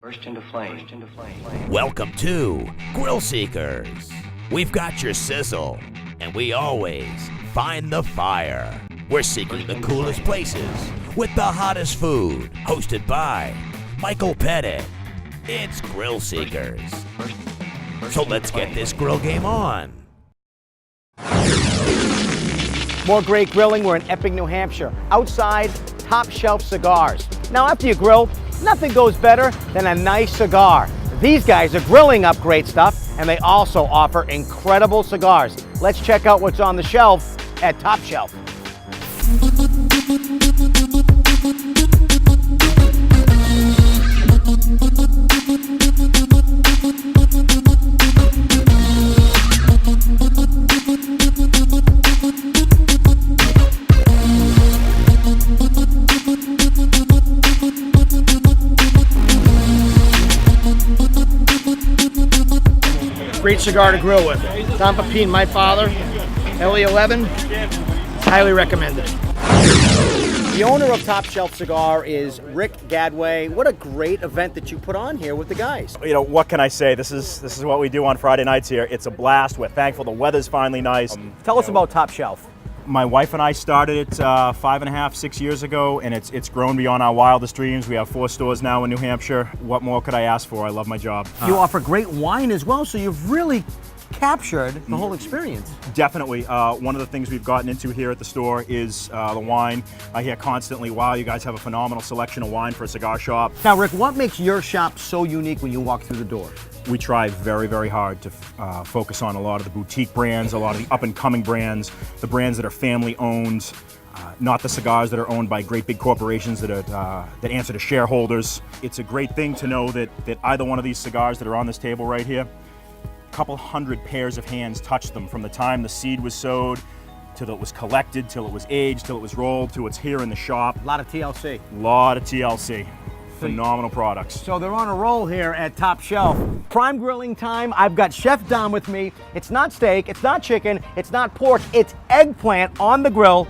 Burst into flame. Welcome to Grill Seekers. We've got your sizzle, and we always find the fire. We're seeking the coolest places with the hottest food. Hosted by Michael Pettit. It's Grill Seekers. So let's get this grill game on. More great grilling. We're in Epping, New Hampshire. Outside, Top Shelf Cigars. Now, after you grill, nothing goes better than a nice cigar. These guys are grilling up great stuff, and they also offer incredible cigars. Let's check out what's on the shelf at Top Shelf. Great cigar to grill with. Don Pepin, my father, LE11, highly recommended. The owner of Top Shelf Cigar is Rick Gadway. What a great event that you put on here with the guys. You know, what can I say? This is what we do on Friday nights here. It's a blast. We're thankful the weather's finally nice. Tell us about Top Shelf. My wife and I started it 5.5, 6 years ago, and it's grown beyond our wildest dreams. We have 4 stores now in New Hampshire. What more could I ask for? I love my job. You offer great wine as well, so you've really captured the whole experience. Definitely. One of the things we've gotten into here at the store is the wine. I hear constantly, wow, you guys have a phenomenal selection of wine for a cigar shop. Now, Rick, what makes your shop so unique when you walk through the door? We try very, very hard to focus on a lot of the boutique brands, a lot of the up-and-coming brands, the brands that are family-owned, not the cigars that are owned by great big corporations that answer to shareholders. It's a great thing to know that either one of these cigars that are on this table right here, a couple hundred pairs of hands touched them from the time the seed was sowed, till it was collected, till it was aged, till it was rolled, till it's here in the shop. A lot of TLC. A lot of TLC. Phenomenal products. So they're on a roll here at Top Shelf. Prime grilling time. I've got Chef Dom with me. It's not steak, it's not chicken, it's not pork, it's eggplant on the grill.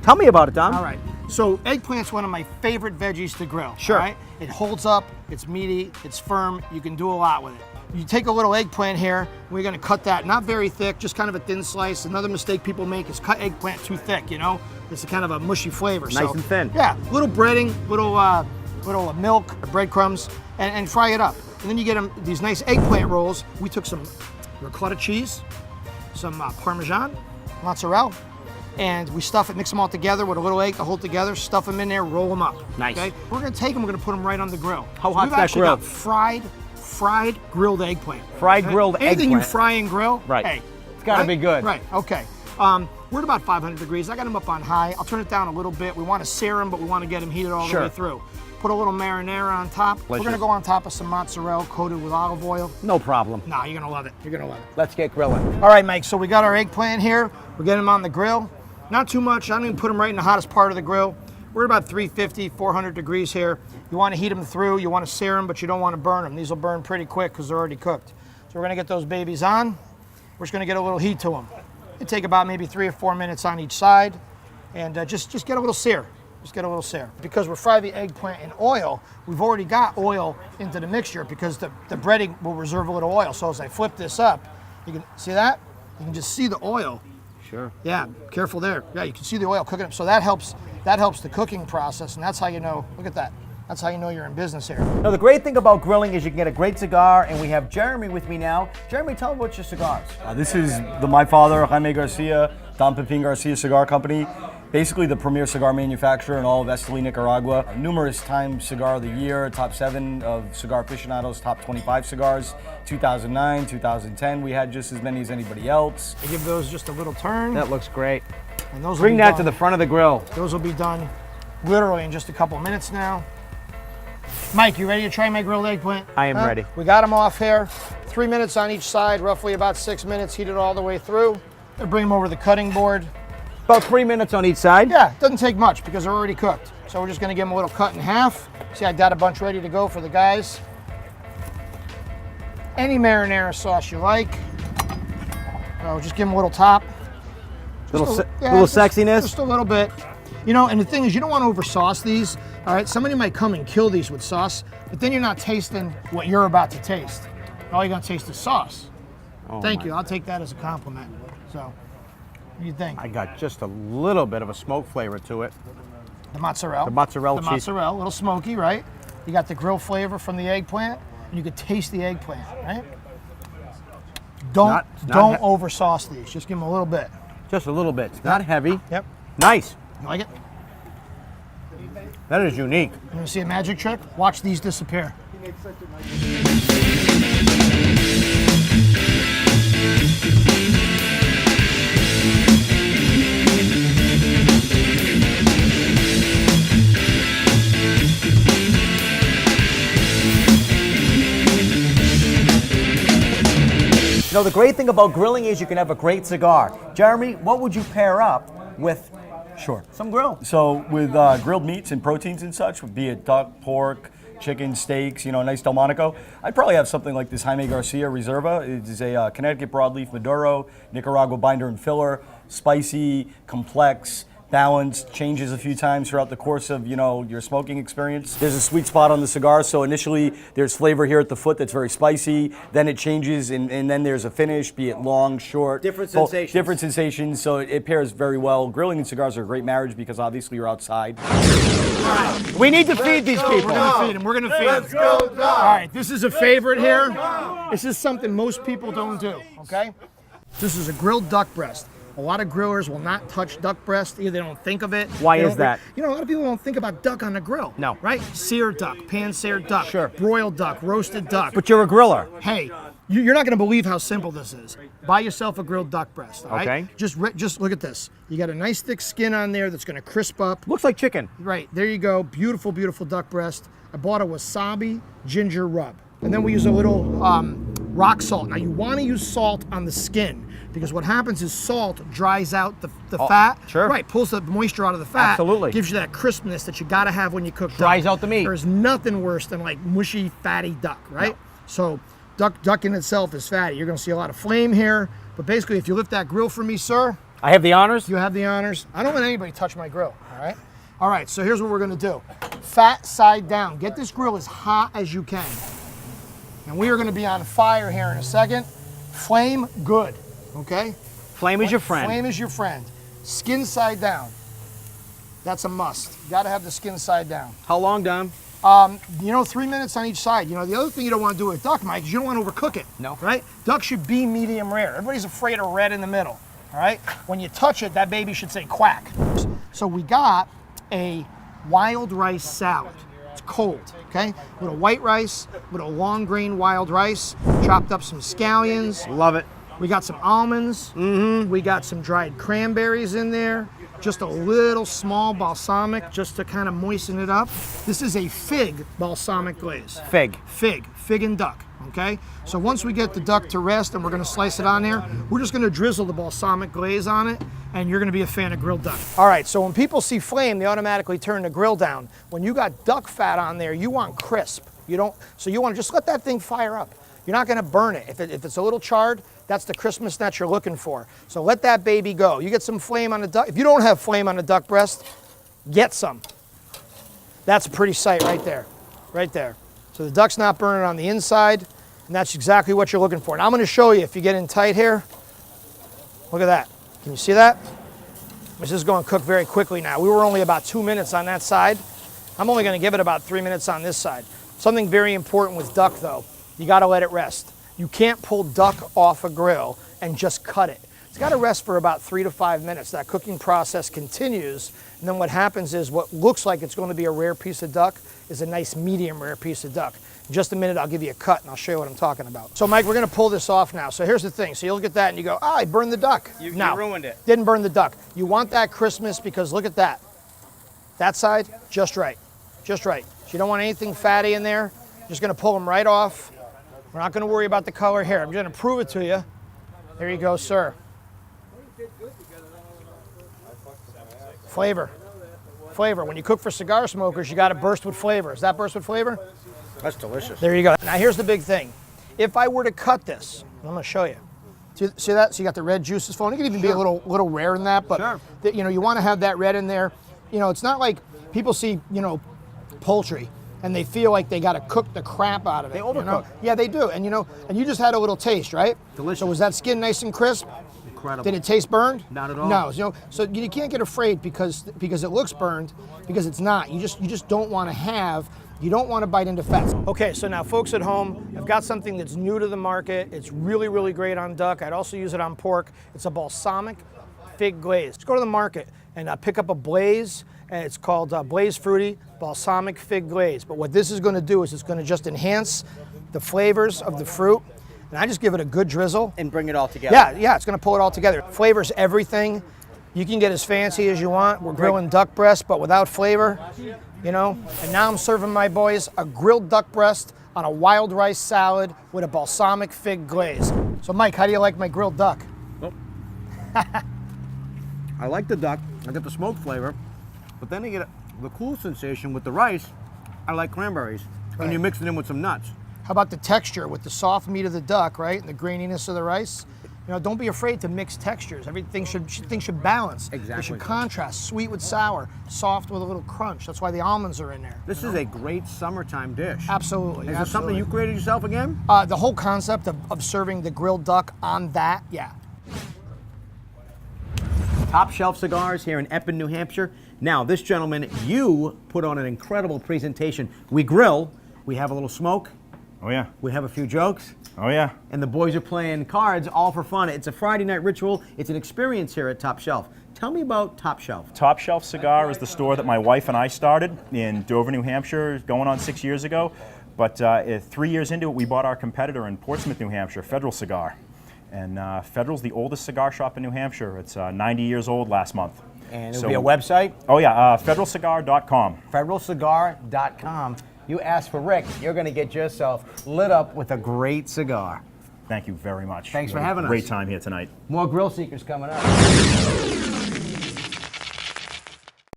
Tell me about it, Dom. All right. So eggplant's one of my favorite veggies to grill. Sure. All right? It holds up, it's meaty, it's firm, you can do a lot with it. You take a little eggplant here, we're gonna cut that, not very thick, just kind of a thin slice. Another mistake people make is cut eggplant too thick, you know? It's a kind of a mushy flavor. Nice and thin. Yeah, little breading, little milk, breadcrumbs, and fry it up. And then you get them these nice eggplant rolls. We took some ricotta cheese, some Parmesan, mozzarella, and we stuff it, mix them all together with a little egg to hold together, stuff them in there, roll them up. Nice. Okay? We're gonna take them, we're gonna put them right on the grill. How hot's We've that actually grill? got fried grilled eggplant. Fried grilled Anything eggplant. you fry and grill, Right. hey. It's gotta be good. Right, okay. We're at about 500 degrees. I got them up on high. I'll turn it down a little bit. We want to sear them, but we want to get them heated all the way through. Put a little marinara on top. Delicious. We're gonna go on top of some mozzarella coated with olive oil. No problem. Nah, you're gonna love it. You're gonna love it. Let's get grilling. All right, Mike, so we got our eggplant here. We're getting them on the grill. Not too much. I don't even put them right in the hottest part of the grill. We're at about 350, 400 degrees here. You want to heat them through. You want to sear them, but you don't want to burn them. These will burn pretty quick because they're already cooked. So we're gonna get those babies on. We're just gonna get a little heat to them. It take about maybe 3 or 4 minutes on each side, and just get a little sear. Just get a little sear. Because we're frying the eggplant in oil, we've already got oil into the mixture because the breading will reserve a little oil. So as I flip this up, you can see that? You can just see the oil. Sure. Yeah, careful there. Yeah, you can see the oil cooking up. So that helps the cooking process, and that's how you know, look at that. That's how you know you're in business here. Now, the great thing about grilling is you can get a great cigar, and we have Jeremy with me now. Jeremy, tell me about your cigars. This is my father, Jaime Garcia, Don Pepin Garcia Cigar Company. Basically the premier cigar manufacturer in all of Esteli, Nicaragua. Numerous times Cigar of the Year, top 7 of Cigar Aficionado's top 25 cigars. 2009, 2010, we had just as many as anybody else. I give those just a little turn. That looks great. And those Bring that to the front of the grill. Those will be done literally in just a couple minutes now. Mike, you ready to try my grilled eggplant? I am ready. We got them off here. 3 minutes on each side, roughly about 6 minutes, heated all the way through. I'll bring them over to the cutting board. About 3 minutes on each side? Yeah, it doesn't take much because they're already cooked. So we're just gonna give them a little cut in half. See, I got a bunch ready to go for the guys. Any marinara sauce you like. Oh, just give them a little top. Little Just sexiness? Just a little bit. You know, and the thing is, you don't want to over sauce these. All right, somebody might come and kill these with sauce, but then you're not tasting what you're about to taste. All you're gonna taste is sauce. Thank you. I'll take that as a compliment. So, what do you think? I got just a little bit of a smoke flavor to it. The mozzarella. The mozzarella The cheese. mozzarella, a little smoky, right? You got the grill flavor from the eggplant, and you could taste the eggplant, right? Don't over sauce these. Just give them a little bit. Just a little bit. It's not heavy. Yep. Nice. You like it? That is unique. You want to see a magic trick? Watch these disappear. You know, the great thing about grilling is you can have a great cigar. Jeremy, what would you pair up with? Sure. Some grill. So with grilled meats and proteins and such, be it duck, pork, chicken, steaks, you know, nice Delmonico, I'd probably have something like this Jaime Garcia Reserva. It is a Connecticut broadleaf Maduro, Nicaragua binder and filler, spicy, complex, balanced, changes a few times throughout the course of, you know, your smoking experience. There's a sweet spot on the cigar, so initially there's flavor here at the foot that's very spicy, then it changes, and then there's a finish, be it long, short. Different sensations. Different sensations, so it pairs very well. Grilling and cigars are a great marriage because obviously you're outside. We need to feed these people. We're gonna feed them. We're gonna feed them. All right, this is a favorite here. This is something most people don't do, okay? This is a grilled duck breast. A lot of grillers will not touch duck breast. Either they don't think of it. Why They is don't- that? You know, a lot of people don't think about duck on the grill. No. Right? Seared duck, pan-seared duck, Sure. broiled duck, roasted duck. But you're a griller. Hey, you're not going to believe how simple this is. Buy yourself a grilled duck breast, all right? Okay. Just look at this. You got a nice thick skin on there that's going to crisp up. Looks like chicken. Right, there you go. Beautiful, beautiful duck breast. I bought a wasabi ginger rub. And then we use a little rock salt. Now you want to use salt on the skin because what happens is salt dries out the fat. Sure. Right, pulls the moisture out of the fat. Absolutely. Gives you that crispness that you got to have when you cook duck. Dries out the meat. There's nothing worse than like mushy, fatty duck, right? No. So duck in itself is fatty. You're going to see a lot of flame here. But basically, if you lift that grill for me, sir, I have the honors. you have the honors. I don't let anybody touch my grill, all right? All right, so here's what we're gonna do. Fat side down. Get this grill as hot as you can. And we are gonna be on fire here in a second. Flame, good, okay? Flame is your friend. Flame is your friend. Skin side down. That's a must. You gotta have the skin side down. How long, Dom? You know, 3 minutes on each side. You know, the other thing you don't want to do with duck, Mike, is you don't want to overcook it. No. Right? Duck should be medium rare. Everybody's afraid of red in the middle. All right? When you touch it, that baby should say quack. So we got a wild rice salad. It's cold, okay? With a white rice, with a long grain wild rice, chopped up some scallions. Love it. We got some almonds. We got some dried cranberries in there. Just a little small balsamic just to kind of moisten it up. This is a fig balsamic glaze. Fig. Fig and duck, okay? So once we get the duck to rest and we're gonna slice it on there, we're just gonna drizzle the balsamic glaze on it and you're gonna be a fan of grilled duck. All right, so when people see flame, they automatically turn the grill down. When you got duck fat on there, you want crisp. So you wanna just let that thing fire up. You're not gonna burn it. If it's a little charred, that's the crispness that you're looking for. So let that baby go. You get some flame on the duck. If you don't have flame on the duck breast, get some. That's a pretty sight right there, right there. So the duck's not burning on the inside, and that's exactly what you're looking for. Now I'm gonna show you if you get in tight here. Look at that. Can you see that? This is gonna cook very quickly now. We were only about 2 minutes on that side. I'm only gonna give it about 3 minutes on this side. Something very important with duck though, you gotta let it rest. You can't pull duck off a grill and just cut it. It's got to rest for about 3 to 5 minutes. That cooking process continues, and then what happens is what looks like it's going to be a rare piece of duck is a nice medium rare piece of duck. In just a minute, I'll give you a cut, and I'll show you what I'm talking about. So, Mike, we're going to pull this off now. So here's the thing. So you look at that, and you go, I burned the duck. You No, ruined it. Didn't burn the duck. You want that crispness because look at that. That side, just right. Just right. So you don't want anything fatty in there. Just going to pull them right off. We're not going to worry about the color here. I'm going to prove it to you. There you go, sir. Flavor. Flavor. When you cook for cigar smokers, you got to burst with flavor. Is that burst with flavor? That's delicious. There you go. Now here's the big thing. If I were to cut this, I'm going to show you. See that? So you got the red juices flowing. It could even be a little rare in that, but Sure. you know, you want to have that red in there. you know, it's not like people see, you know, poultry and they feel like they got to cook the crap out of it. They overcook. You know? Yeah, they do. And you know, and you just had a little taste, right? Delicious. So was that skin nice and crisp? Incredible. Did it taste burned? Not at all. No. You know, so you can't get afraid because it looks burned, because it's not. You just don't want to have. You don't want to bite into fats. Okay, so now folks at home, I've got something that's new to the market. It's really, really great on duck. I'd also use it on pork. It's a balsamic fig glaze. Just go to the market and pick up a Blaze, and it's called Blaze Fruity Balsamic Fig Glaze. But what this is going to do is it's going to just enhance the flavors of the fruit. And I just give it a good drizzle. And bring it all together. Yeah, it's going to pull it all together. Flavors everything. You can get as fancy as you want. We're grilling duck breast, but without flavor, you know. And now I'm serving my boys a grilled duck breast on a wild rice salad with a balsamic fig glaze. So Mike, how do you like my grilled duck? I like the duck. I get the smoke flavor, but then I get the cool sensation with the rice. I like cranberries. And you mix it in with some nuts. How about the texture with the soft meat of the duck, right, and the graininess of the rice? You know, don't be afraid to mix textures. Everything should balance. Exactly. It should contrast. Sweet with sour, soft with a little crunch. That's why the almonds are in there. This is a great summertime dish. Absolutely. Is this something you created yourself again? The whole concept of serving the grilled duck on that, yeah. Top Shelf Cigars here in Epping, New Hampshire. Now, this gentleman, you put on an incredible presentation. We grill, we have a little smoke, Oh yeah. we have a few jokes, Oh yeah. and the boys are playing cards, all for fun. It's a Friday night ritual. It's an experience here at Top Shelf. Tell me about Top Shelf. Top Shelf Cigar is the store that my wife and I started in Dover, New Hampshire, going on 6 years ago. But 3 years into it, we bought our competitor in Portsmouth, New Hampshire, Federal Cigar. And Federal's the oldest cigar shop in New Hampshire. It's 90 years old last month. And it'll be a website? Oh yeah, federalcigar.com. Federalcigar.com. You ask for Rick, you're going to get yourself lit up with a great cigar. Thank you very much. Thanks for We had a having us. Great time here tonight. More Grill Seekers coming up.